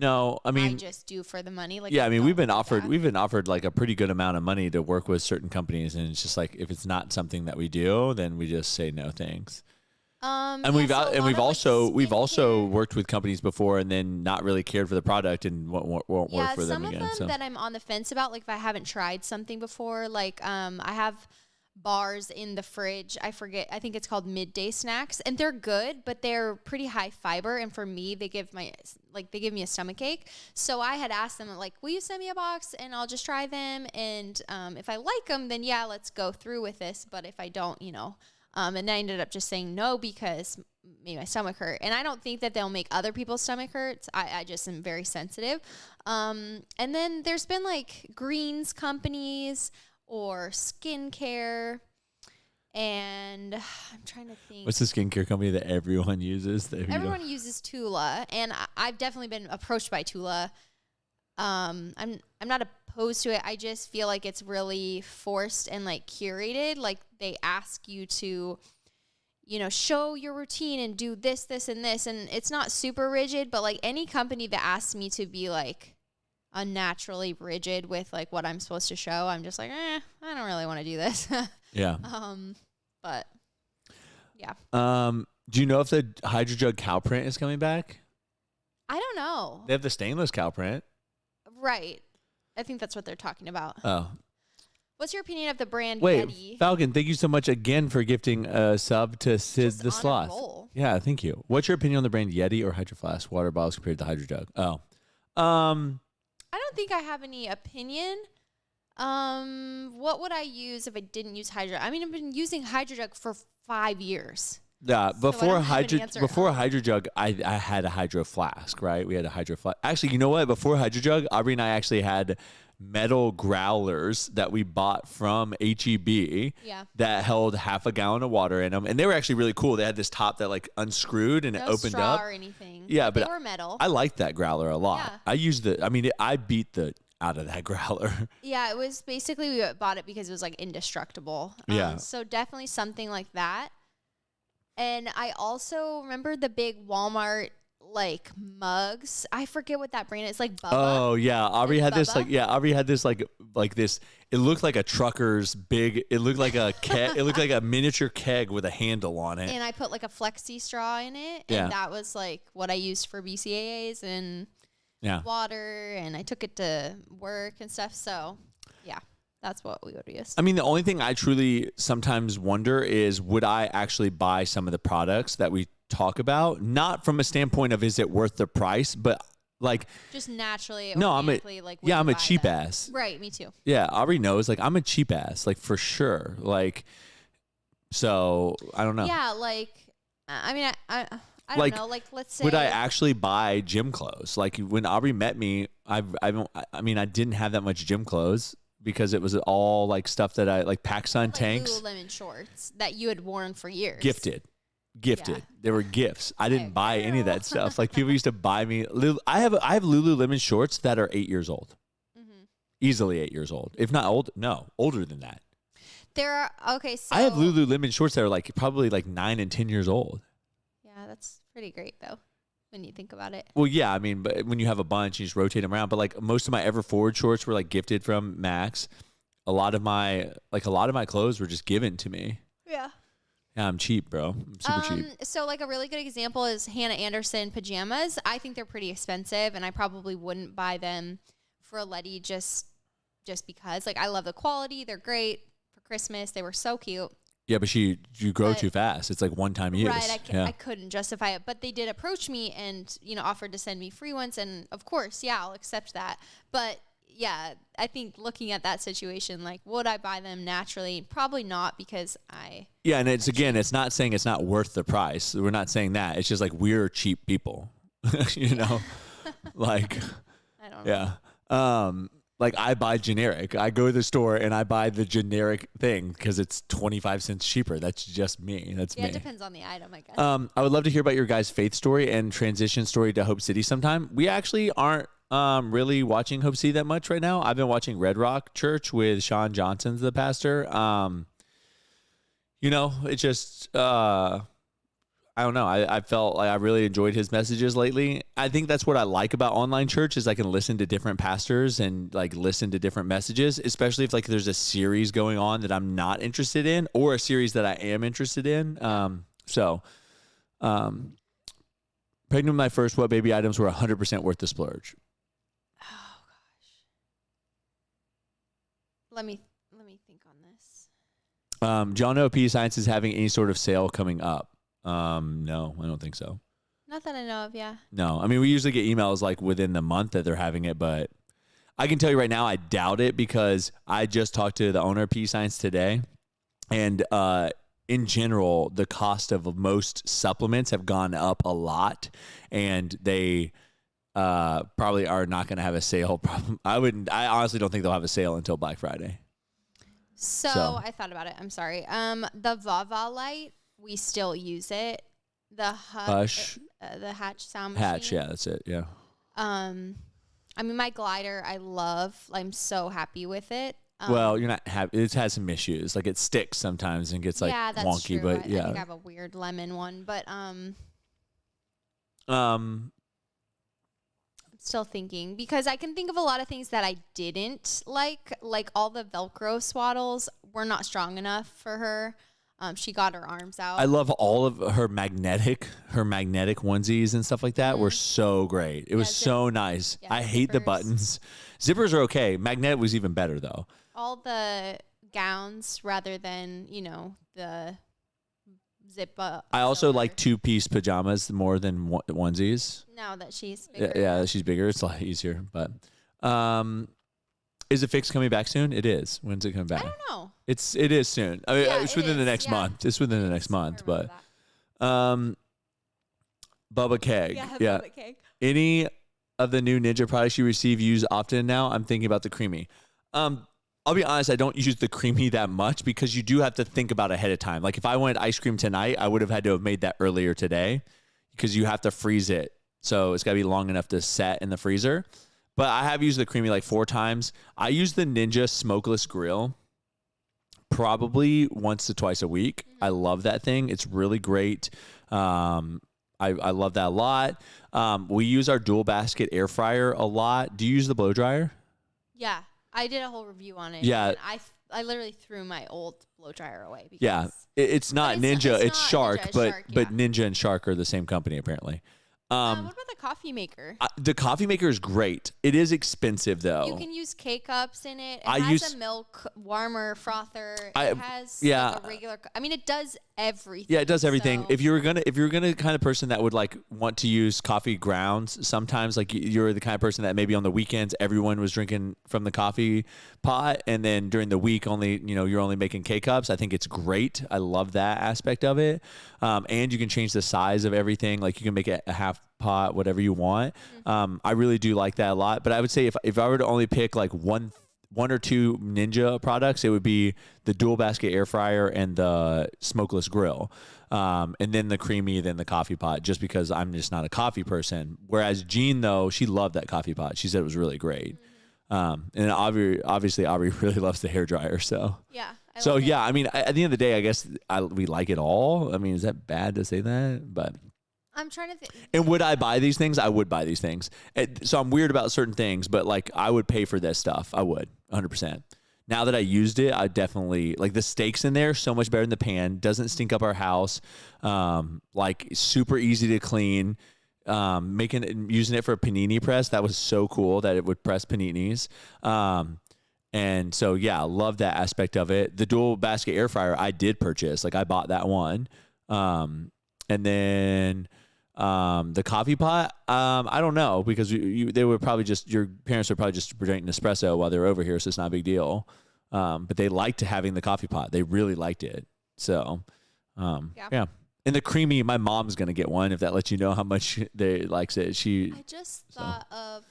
I just do for the money. Like we've been offered like a pretty good amount of money to work with certain companies, and it's just like if it's not something that we do, then we just say no thanks. And we've also worked with companies before and then not really cared for the product and won't work for them again. Some of them that I'm on the fence about, like if I haven't tried something before, like I have bars in the fridge. I think it's called Midday Snacks, and they're good, but they're pretty high fiber, and for me they give me a stomach ache. So I had asked them, like, will you send me a box and I'll just try them, and if I like them, then yeah, let's go through with this, but if I don't, and I ended up just saying no because maybe my stomach hurt, and I don't think that they'll make other people's stomach hurts. I just am very sensitive. And then there's been like greens companies or skincare, and I'm trying to think. What's the skincare company that everyone uses? Everyone uses Tula, and I've definitely been approached by Tula. I'm not opposed to it. I just feel like it's really forced and like curated. Like they ask you to, show your routine and do this, this, and this, and it's not super rigid. But like any company that asks me to be like unnaturally rigid with like what I'm supposed to show, I'm just like, I don't really want to do this. Yeah. But yeah. Do you know if the HydroJug cow print is coming back? I don't know. They have the stainless cow print. Right. I think that's what they're talking about. Oh. What's your opinion of the brand Wait, Yeti? Falcon, thank you so much again for gifting a sub to Sid Just the on a Sloth. roll. Yeah, thank you. What's your opinion on the brand Yeti or Hydro Flask water bottles compared to HydroJug? Oh. I don't think I have any opinion. What would I use if I didn't use Hydro? I mean, I've been using HydroJug for 5 years. Yeah, before before HydroJug, I had a Hydro Flask, right? We had a Hydro Flask. Actually, you know what? Before HydroJug, Aubrey and I actually had metal growlers that we bought from HEB that held half a gallon of water in them, and they were actually really cool. They had this top that like unscrewed and it opened straw up or anything. Yeah, but they were metal. I liked that growler a lot. Yeah. I beat the out of that growler. Yeah, it was basically we bought it because it was like indestructible. Yeah. So definitely something like that. And I also remember the big Walmart like mugs. I forget what that brand is. It's like Bubba. Oh yeah, Aubrey had this Bubba? Aubrey had this like this. It looked like a trucker's big. It looked like a keg. It looked like a miniature keg with a handle on it. And I put like a flexi straw in it, Yeah. and that was like what I used for BCAAs and water. And I took it to work and stuff. So yeah, that's what we would use. I mean, the only thing I truly sometimes wonder is, would I actually buy some of the products that we talk about? Not from a standpoint of is it worth the price, but like just naturally. No, I'm a buy cheap them. ass. Right, me too. Yeah, Aubrey knows. Like I'm a cheap ass, like for sure. Like, so I don't know. Yeah, like I mean, I Like, don't know. Like, let's say would I actually buy gym clothes? Like when Aubrey met me, I didn't have that much gym clothes because it was all like stuff that I like PacSun tanks. Lululemon shorts that you had worn for years. Gifted. Yeah. They were gifts. I didn't buy any of Girl. that stuff. Like people used to buy me. I have Lululemon shorts that are 8 years old. Mm-hmm. Easily 8 years old. If not old, no, older than that. There are okay. So I have Lululemon shorts that are like probably like 9 and 10 years old. Yeah, that's pretty great though, when you think about it. Well, yeah, I mean, but when you have a bunch, you just rotate them around. But like most of my Ever Forward shorts were like gifted from Max. A lot of my clothes were just given to me. Yeah. Yeah, I'm cheap, bro. I'm super cheap. So like a really good example is Hannah Anderson pajamas. I think they're pretty expensive, and I probably wouldn't buy them for a Letty just because. Like I love the quality. They're great for Christmas. They were so cute. Yeah, but you grow too fast. It's like one time use. Right, I couldn't justify it. But they did approach me and, offered to send me free ones. And, of course, yeah, I'll accept that. But, yeah, I think looking at that situation, like, would I buy them naturally? Probably not because I... Yeah, and it's not saying it's not worth the price. We're not saying that. It's just like we're cheap people, like... I don't know. Yeah. Like I buy generic. I go to the store and I buy the generic thing because it's 25 cents cheaper. That's just me. That's me. Yeah, it depends on the item, I guess. I would love to hear about your guys' faith story and transition story to Hope City sometime. We actually aren't really watching Hope City that much right now. I've been watching Red Rock Church with Sean Johnson's the pastor. It just I don't know. I felt like I really enjoyed his messages lately. I think that's what I like about online church is I can listen to different pastors and like listen to different messages, especially if like there's a series going on that I'm not interested in or a series that I am interested in. Pregnant with my first, what baby items were 100% worth the splurge? Oh, gosh. Let me think on this. John O.P. Science is having any sort of sale coming up. No, I don't think so. Not that I know of, yeah. No, I mean, we usually get emails like within the month that they're having it, but I can tell you right now, I doubt it because I just talked to the owner of P Science today, and in general, the cost of most supplements have gone up a lot, and they probably are not going to have a sale. I honestly don't think they'll have a sale until Black Friday. So I thought about it. I'm sorry. The Vava light, we still use it. The Hush. The Hatch sound machine. Hatch, yeah, that's it. Yeah. I mean, my glider, I love. I'm so happy with it. Well, you're not happy. It has some issues. Like it sticks sometimes and gets like that's wonky. True. But yeah, I think I have a weird lemon one. But I'm still thinking because I can think of a lot of things that I didn't like all the Velcro swaddles were not strong enough for her. She got her arms out. I love all of her magnetic onesies and stuff like that were so great. It was so nice. Yeah, I hate the buttons. Zippers are okay. Magnetic was even better though. All the gowns rather than, the zip up. I also like 2-piece pajamas more than onesies. Now that she's bigger. Yeah, she's bigger. It's a lot easier. But is the fix coming back soon? It is. When's it coming back? I don't know. It is soon. I mean, it's within the next month. It's within the next month. But Bubba Keg. Yeah. Bubba Keg. Any of the new Ninja products you use often now? I'm thinking about the creamy. I'll be honest, I don't use the creamy that much because you do have to think about it ahead of time. Like if I wanted ice cream tonight, I would have had to have made that earlier today because you have to freeze it. So it's got to be long enough to set in the freezer. But I have used the creamy like 4 times. I use the Ninja Smokeless Grill probably once to twice a week. I love that thing. It's really great. I love that a lot. We use our dual basket air fryer a lot. Do you use the blow dryer? Yeah. I did a whole review on it. Yeah. And I literally threw my old blow dryer away. Because yeah. It's not Ninja. It's Shark, Ninja, but Shark, but Ninja and Shark are the same company apparently. What about the coffee maker? The coffee maker is great. It is expensive though. You can use K-Cups in it. It has a milk warmer frother. It has like a regular. I mean, it does everything. Yeah, it does everything. So. If you're gonna kind of person that would like want to use coffee grounds, sometimes like you're the kind of person that maybe on the weekends everyone was drinking from the coffee pot, and then during the week only you're only making K-Cups. I think it's great. I love that aspect of it. And you can change the size of everything. Like you can make it a half pot, whatever you want. I really do like that a lot. But I would say if I were to only pick like one or two Ninja products, it would be the dual basket air fryer and the smokeless grill. And then the creamy, then the coffee pot, just because I'm just not a coffee person. Whereas Jean, though, she loved that coffee pot. She said it was really great. And obviously Aubrey really loves the hair dryer. So yeah. I mean, at the end of the day, I guess we like it all. I mean, is that bad to say that? But I'm trying to think. And would I buy these things? I would buy these things. So I'm weird about certain things, but like I would pay for this stuff. I would 100%. Now that I used it, I definitely like the steaks in there. So much better than the pan. Doesn't stink up our house. Like super easy to clean. Using it for a panini press. That was so cool that it would press paninis. And so, yeah, I love that aspect of it. The dual basket air fryer I did purchase. Like I bought that one. And then the coffee pot, I don't know because they were probably your parents were probably just drinking espresso while they were over here. So it's not a big deal. But they liked having the coffee pot. They really liked it. So, yeah. And the creamy, my mom's going to get one if that lets you know how much they likes it. I just thought of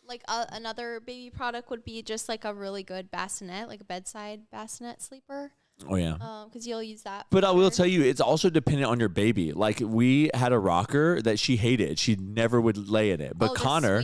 like another baby product would be just like a really good bassinet, like a bedside bassinet sleeper. Oh, yeah. Because you'll use that. But I will tell you, it's also dependent on your baby. Like we had a rocker that she hated. She never would lay in it. But Connor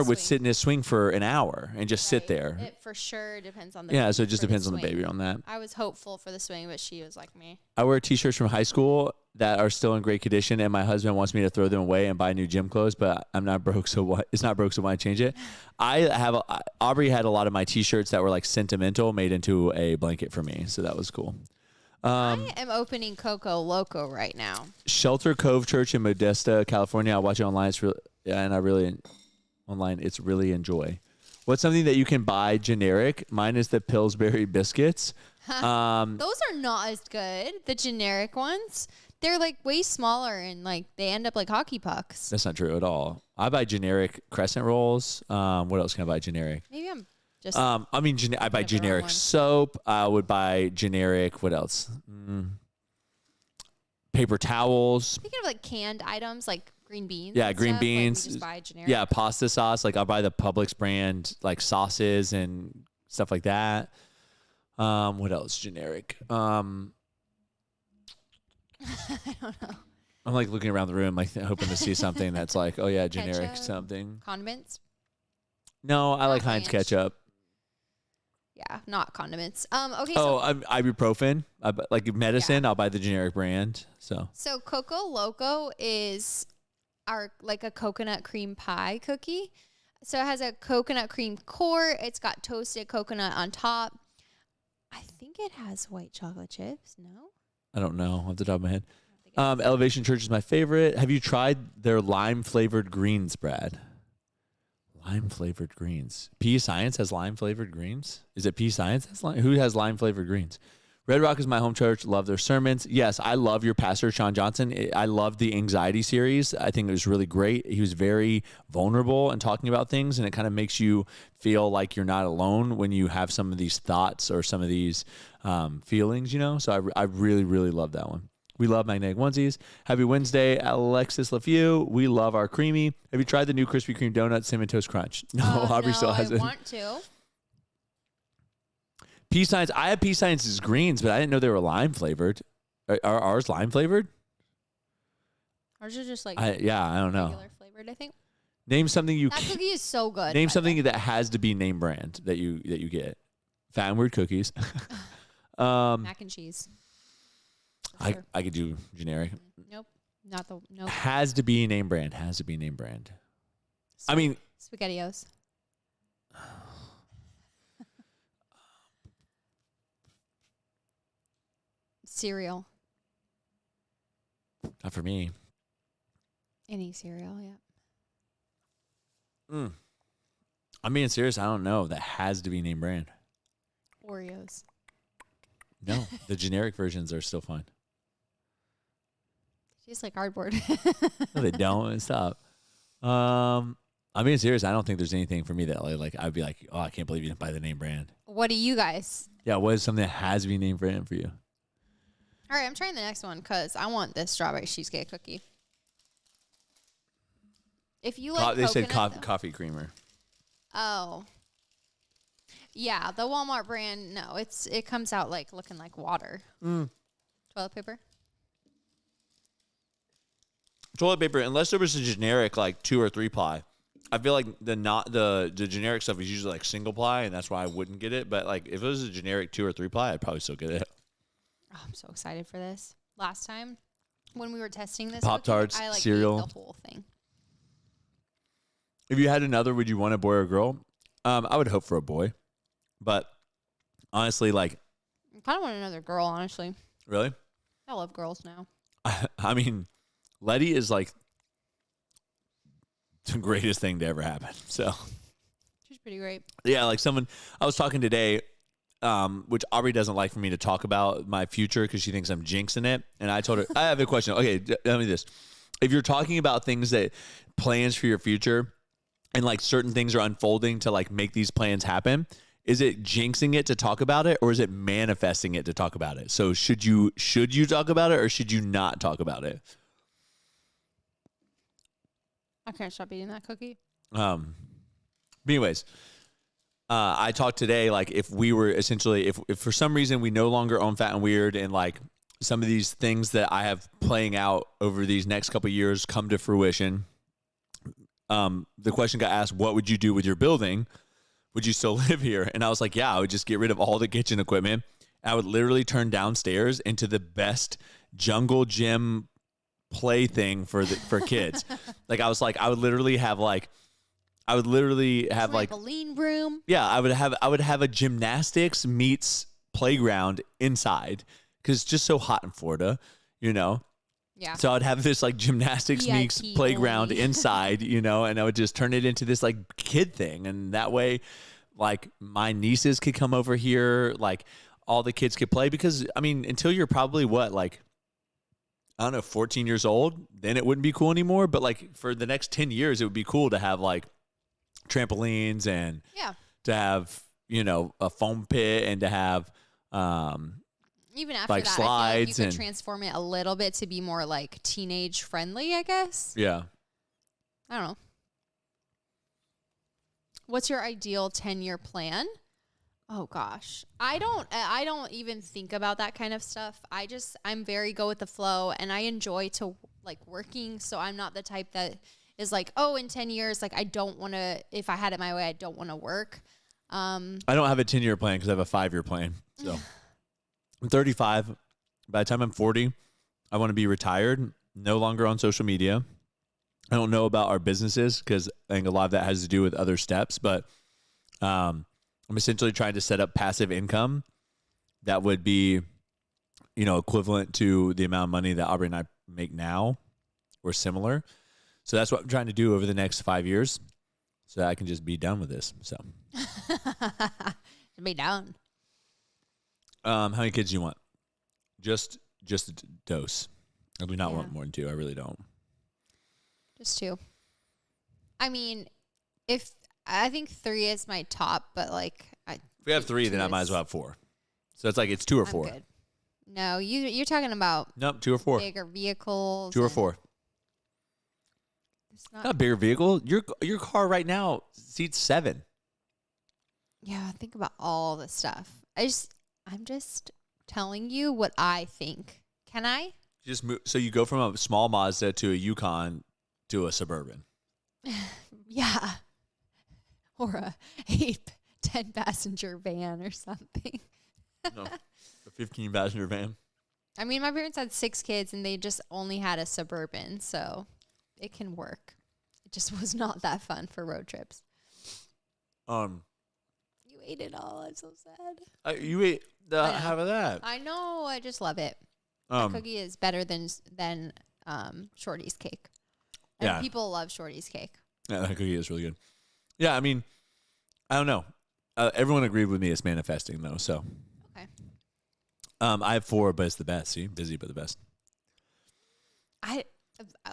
would sit in his swing for an hour and just sit there. It for sure depends on the baby. So it just depends on the baby on that. I was hopeful for the swing, but she was like me. I wear T-shirts from high school that are still in great condition, and my husband wants me to throw them away and buy new gym clothes, but I'm not broke, so what? It's not broke, so why change it? Aubrey had a lot of my T-shirts that were like sentimental made into a blanket for me, so that was cool. I am opening Coco Loco right now. Shelter Cove Church in Modesta, California. I watch it online. It's really enjoy. What's something that you can buy generic? Mine is the Pillsbury biscuits. Those are not as good. The generic ones, they're like way smaller and like they end up like hockey pucks. That's not true at all. I buy generic crescent rolls. What else can I buy generic? Maybe I'm just. I buy generic soap. I would buy generic. What else? Paper towels. Speaking of like canned items, like green beans. Yeah, and green stuff, like, we beans. just buy generic. Yeah, pasta sauce. Like I'll buy the Publix brand, like sauces and stuff like that. What else? Generic. I don't know. I'm like looking around the room, like hoping to see something that's like, oh yeah, generic Ketchup. something. Condiments. No, I like Heinz ranch. ketchup. Yeah, not condiments. Okay. Oh, So, ibuprofen. Like medicine, I'll buy the generic brand. So Coco Loco is like a coconut cream pie cookie. So it has a coconut cream core. It's got toasted coconut on top. I think it has white chocolate chips. No. I don't know off the top of my head. Elevation Church is my favorite. Have you tried their lime flavored greens, Brad? Lime flavored greens. P Science has lime flavored greens. Is it P Science has lime? Who has lime flavored greens? Red Rock is my home church. Love their sermons. Yes, I love your pastor, Sean Johnson. I love the anxiety series. I think it was really great. He was very vulnerable and talking about things, and it kind of makes you feel like you're not alone when you have some of these thoughts or some of these feelings, you know? So I really, really love that one. We love Magnetic Onesies. Happy Wednesday, Alexis LaFew. We love our creamy. Have you tried the new Krispy Kreme donut Cinnamon Toast Crunch? No, Aubrey still hasn't. I want to. P Science. I have P Science's greens, but I didn't know they were lime flavored. Are ours lime flavored? Ours are just like I don't know. regular flavored, I think. Name something you. That cookie is so good. Name by the something way. that has to be name brand that you get. Fat and Weird cookies. Mac and cheese. For sure. I could do generic. Nope. Nope. Has to be name brand. Has to be name brand. I mean, SpaghettiOs. Cereal. not for me. Any cereal, yeah. I'm being serious. I don't know. That has to be name brand. Oreos. No, the generic versions are still fine. Tastes like cardboard. No, they don't. Stop. I'm being serious. I don't think there's anything for me that like I'd be like, oh, I can't believe you didn't buy the name brand. What do you guys? Yeah, what is something that has to be name brand for you? All right, I'm trying the next one because I want this strawberry cheesecake cookie. If you like They said coconut, coffee creamer. Oh. Yeah, the Walmart brand, no, it comes out like looking like water. Toilet paper? Toilet paper, unless there was a generic like 2 or 3 ply. I feel like the generic stuff is usually like single ply, and that's why I wouldn't get it. But like if it was a generic 2 or 3 ply, I'd probably still get it. Oh, I'm so excited for this. Last time when we were testing this Pop-Tarts, cookie, I cereal. ate the whole thing. If you had another, would you want a boy or a girl? I would hope for a boy. But honestly, like... I kind of want another girl, honestly. Really? I love girls now. I mean, Letty is like the greatest thing to ever happen. So... She's pretty great. Yeah, like I was talking today, which Aubrey doesn't like for me to talk about my future because she thinks I'm jinxing it. And I told her, I have a question. Okay, tell me this. If you're talking about things that plans for your future and like certain things are unfolding to like make these plans happen, is it jinxing it to talk about it or is it manifesting it to talk about it? So should you talk about it or should you not talk about it? I can't stop eating that cookie. But anyways, I talked today, like if we were essentially, if for some reason we no longer own Fat and Weird and like some of these things that I have playing out over these next couple of years come to fruition, the question got asked, what would you do with your building? Would you still live here? And I was like, yeah, I would just get rid of all the kitchen equipment. I would literally turn downstairs into the best jungle gym play thing for kids. Like I was like, I would literally have like Trampoline room. Yeah, I would have a gymnastics meets playground inside because it's just so hot in Florida, you know. Yeah. So I'd have this like gymnastics meets VIP playground only. inside, and I would just turn it into this like kid thing. And that way, like my nieces could come over here, like all the kids could play. Because I mean, until you're probably what, like, I don't know, 14 years old, then it wouldn't be cool anymore. But like for the next 10 years, it would be cool to have like trampolines and Yeah. to have, a foam pit and to have, Even after like that, I feel like you slides could and- transform it a little bit to be more like teenage friendly, I guess. yeah. I don't know. What's your ideal 10-year plan? Oh gosh. I don't even think about that kind of stuff. I'm very go with the flow, and I enjoy to like working, so I'm not the type that is like, "Oh, in 10 years like I don't want to, if I had it my way, I don't want to work." I don't have a 10-year plan because I have a 5-year plan. So I'm 35. By the time I'm 40, I want to be retired, no longer on social media. I don't know about our businesses because I think a lot of that has to do with other steps, but I'm essentially trying to set up passive income that would be, equivalent to the amount of money that Aubrey and I make now or similar. So that's what I'm trying to do over the next 5 years so that I can just be done with this. So Be down. how many kids do you want? Just a dose. I do not Yeah. want more than 2. I really don't. Just 2. I mean, I think 3 is my top, but like If we have 3, then I might as well have 4. So it's like it's 2 or 4. Good. No, you're talking about Nope, 2 or 4. bigger vehicles. 2 or and 4. It's not. Not a bigger vehicle. Your car right now seats 7. Yeah, think about all the stuff. I'm just telling you what I think. Can I? You just move. So you go from a small Mazda to a Yukon to a Suburban. Yeah. Or a 10 passenger van or something. No, a 15-passenger van. I mean, my parents had 6 kids and they just only had a Suburban, so it can work. It just was not that fun for road trips. You ate it all. I'm so sad. You ate the I know. half of that. I know. I just love it. That cookie is better than Shorty's cake. And Yeah. people love Shorty's cake. Yeah, that cookie is really good. Yeah, I mean, I don't know. Everyone agreed with me it's manifesting though. So, Okay. I have 4, but it's the best. See, busy but the best.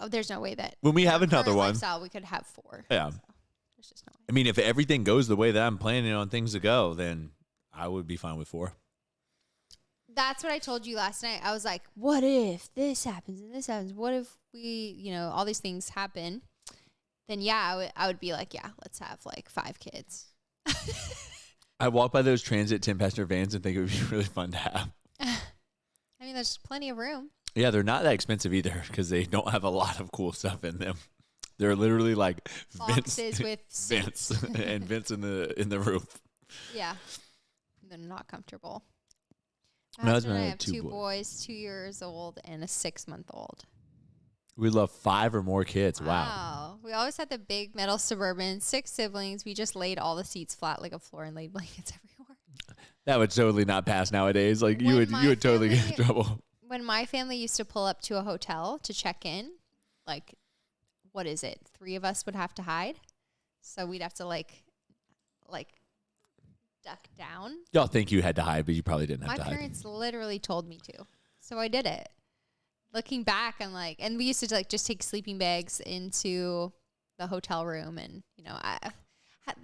There's no way that When we have our another current one, lifestyle, we could have 4. yeah. So there's just no way. I mean, if everything goes the way that I'm planning on things to go, then I would be fine with 4. That's what I told you last night. I was like, what if this happens and this happens? What if we, all these things happen? Then yeah, I would be like, yeah, let's have like 5 kids. I walk by those transit 10-passenger vans and think it would be really fun to have. I mean, there's plenty of room. Yeah, they're not that expensive either because they don't have a lot of cool stuff in them. They're literally like Boxes with vents seats. and vents in the roof. Yeah. They're not comfortable. My My husband husband and I had have 2 2 boys. boys, 2 years old, and a 6-month-old. We love 5 or more kids. Wow. We always had the big metal Suburban, 6 siblings. We just laid all the seats flat like a floor and laid blankets everywhere. That would totally not pass nowadays. Like When you my would totally get in family- trouble. When my family used to pull up to a hotel to check in, like, what is it? 3 of us would have to hide. So we'd have to like duck down. Y'all think you had to hide, but you probably didn't have My to hide. parents literally told me to. So I did it. Looking back, I'm like, and we used to like just take sleeping bags into the hotel room, and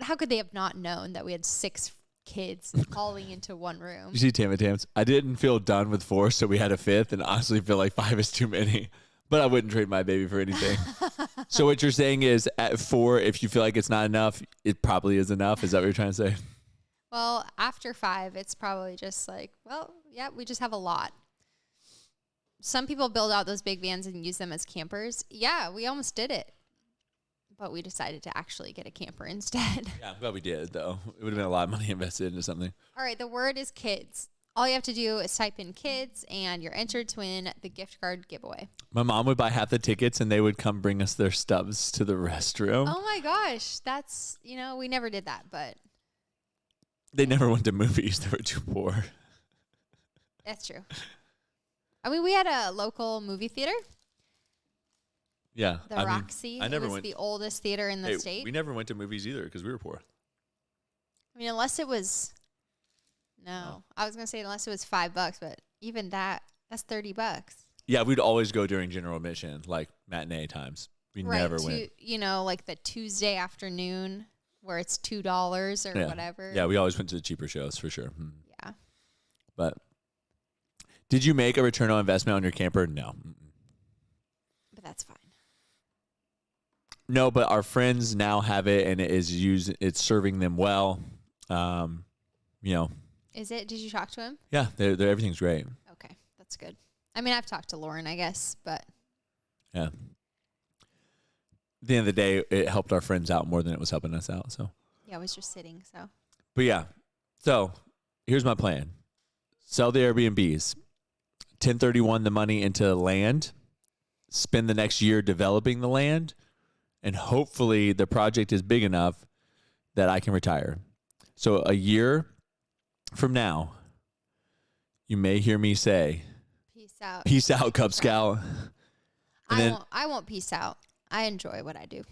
how could they have not known that we had 6 kids falling into one room? You see Tams? I didn't feel done with 4, so we had a 5th, and honestly feel like 5 is too many. But I wouldn't trade my baby for anything. So what you're saying is at 4, if you feel like it's not enough, it probably is enough. Is that what you're trying to say? Well, after 5, it's probably just like, well, yeah, we just have a lot. Some people build out those big vans and use them as campers. Yeah, we almost did it. But we decided to actually get a camper instead. Yeah, I'm glad we did, though. It would have been a lot of money invested into something. All right, the word is kids. All you have to do is type in kids, and you're entered to win the gift card giveaway. My mom would buy half the tickets, and they would come bring us their stubs to the restroom. Oh my gosh, that's, we never did that, but They never went to movies. They were too poor. that's true. I mean, we had a local movie theater, Yeah. The I mean, Roxy. I never it was went. the oldest theater in the Hey, state. we never went to movies either because we were poor. I mean, unless it was. No, I was gonna say unless it was $5, but even that's $30. Yeah, we'd always go during general admission, like matinee times. We never went. You know, like the Tuesday afternoon where it's $2 or Yeah. whatever. Yeah, we always went to the cheaper shows for sure. Yeah. But did you make a return on investment on your camper? No. But that's fine. No, but our friends now have it, and it's serving them well. You know. Is it? Did you talk to him? Yeah, they're everything's great. Okay, that's good. I mean, I've talked to Lauren, I guess, but Yeah. At the end of the day, it helped our friends out more than it was helping us out. So. yeah, I was just sitting. So But yeah, so here's my plan: sell the Airbnbs, 1031 the money into land, spend the next year developing the land, and hopefully the project is big enough that I can retire. So a year from now, you may hear me say, peace out, Cub Scout." And I won't peace out. I enjoy what I do.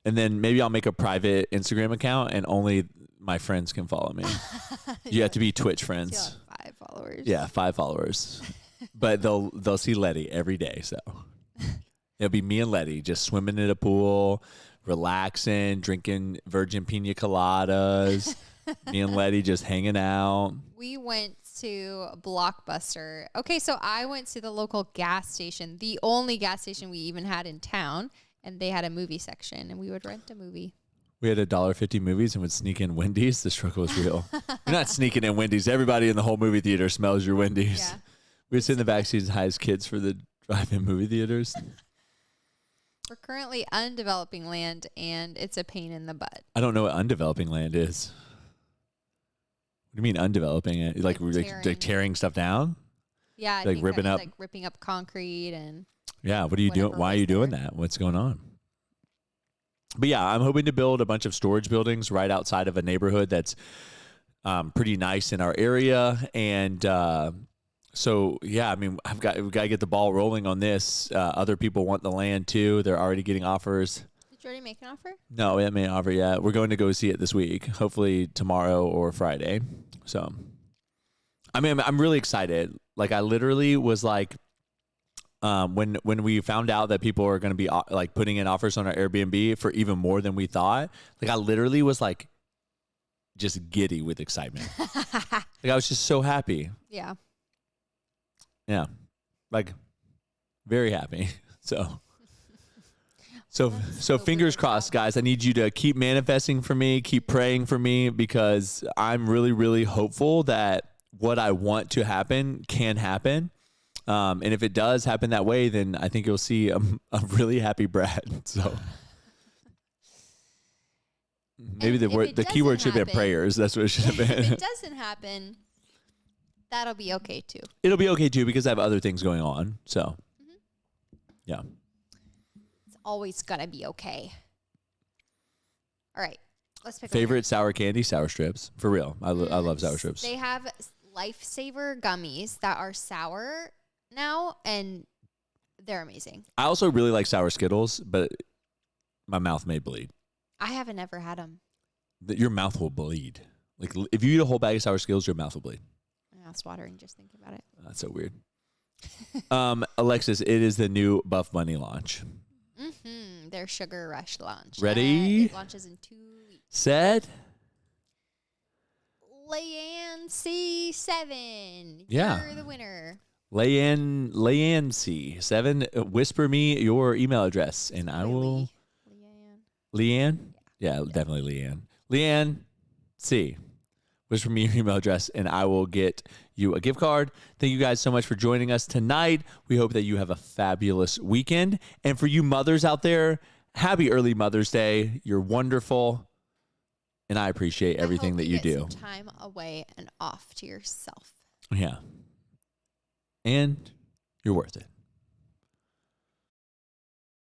And then maybe I'll make a private Instagram account and only my friends can follow me. You have to be Twitch friends. You'll have 5 followers. Yeah, 5 followers. But they'll see Letty every day. So it'll be me and Letty just swimming in a pool, relaxing, drinking virgin pina coladas. Me and Letty just hanging out. We went to Blockbuster. Okay, so I went to the local gas station, the only gas station we even had in town, and they had a movie section, and we would rent a movie. We had $1.50 movies and would sneak in Wendy's. The struggle was real. You're not sneaking in Wendy's. Everybody in the whole movie theater smells your Wendy's. Yeah. We would sit in the back seats as high as kids for the drive-in movie theaters. We're currently undeveloping land, and it's a pain in the butt. I don't know what undeveloping land is. What do you mean undeveloping it? Like tearing stuff down? Yeah, I like think ripping that was, up, like ripping up concrete and. Yeah, what are you doing? whatever Why are was you doing there. that? What's going on? But yeah, I'm hoping to build a bunch of storage buildings right outside of a neighborhood that's pretty nice in our area, and so yeah, I mean, we've got to get the ball rolling on this. Other people want the land too; they're already getting offers. Did you already make an offer? No, we haven't made an offer yet. We're going to go see it this week, hopefully tomorrow or Friday. So, I mean, I'm really excited. Like, I literally was like, when we found out that people are going to be like putting in offers on our Airbnb for even more than we thought, like I literally was like just giddy with excitement. Like I was just so happy. Yeah. Yeah. Like very happy. So fingers crossed, guys. I need you to keep manifesting for me, keep praying for me, because I'm really, really hopeful that what I want to happen can happen. And if it does happen that way, then I think you'll see a really happy Brad. So maybe the keyword should have been prayers. That's what it should have been. If it doesn't happen, that'll be okay too. It'll be okay too, because I have other things going on. So yeah. It's always gonna be okay. All right. Let's pick Favorite sour candy, sour strips. For real. I love sour strips. They have Lifesaver gummies that are sour now, and they're amazing. I also really like sour Skittles, but my mouth may bleed. I haven't ever had them. Your mouth will bleed. Like if you eat a whole bag of sour Skittles, your mouth will bleed. My mouth's watering just thinking about it. That's so weird. Alexis, it is the new Buff Bunny launch. Their Sugar Rush launch. Ready? It launches in 2 weeks. Set. Leanne C7. Yeah. You're the winner. Leanne C7. Whisper me your email address, and I will. Leanne? Yeah, definitely Leanne. Leanne C. Whisper me your email address, and I will get you a gift card. Thank you guys so much for joining us tonight. We hope that you have a fabulous weekend. And for you mothers out there, happy early Mother's Day. You're wonderful. And I appreciate everything that you do. Some time away and off to yourself. Yeah. And you're worth it.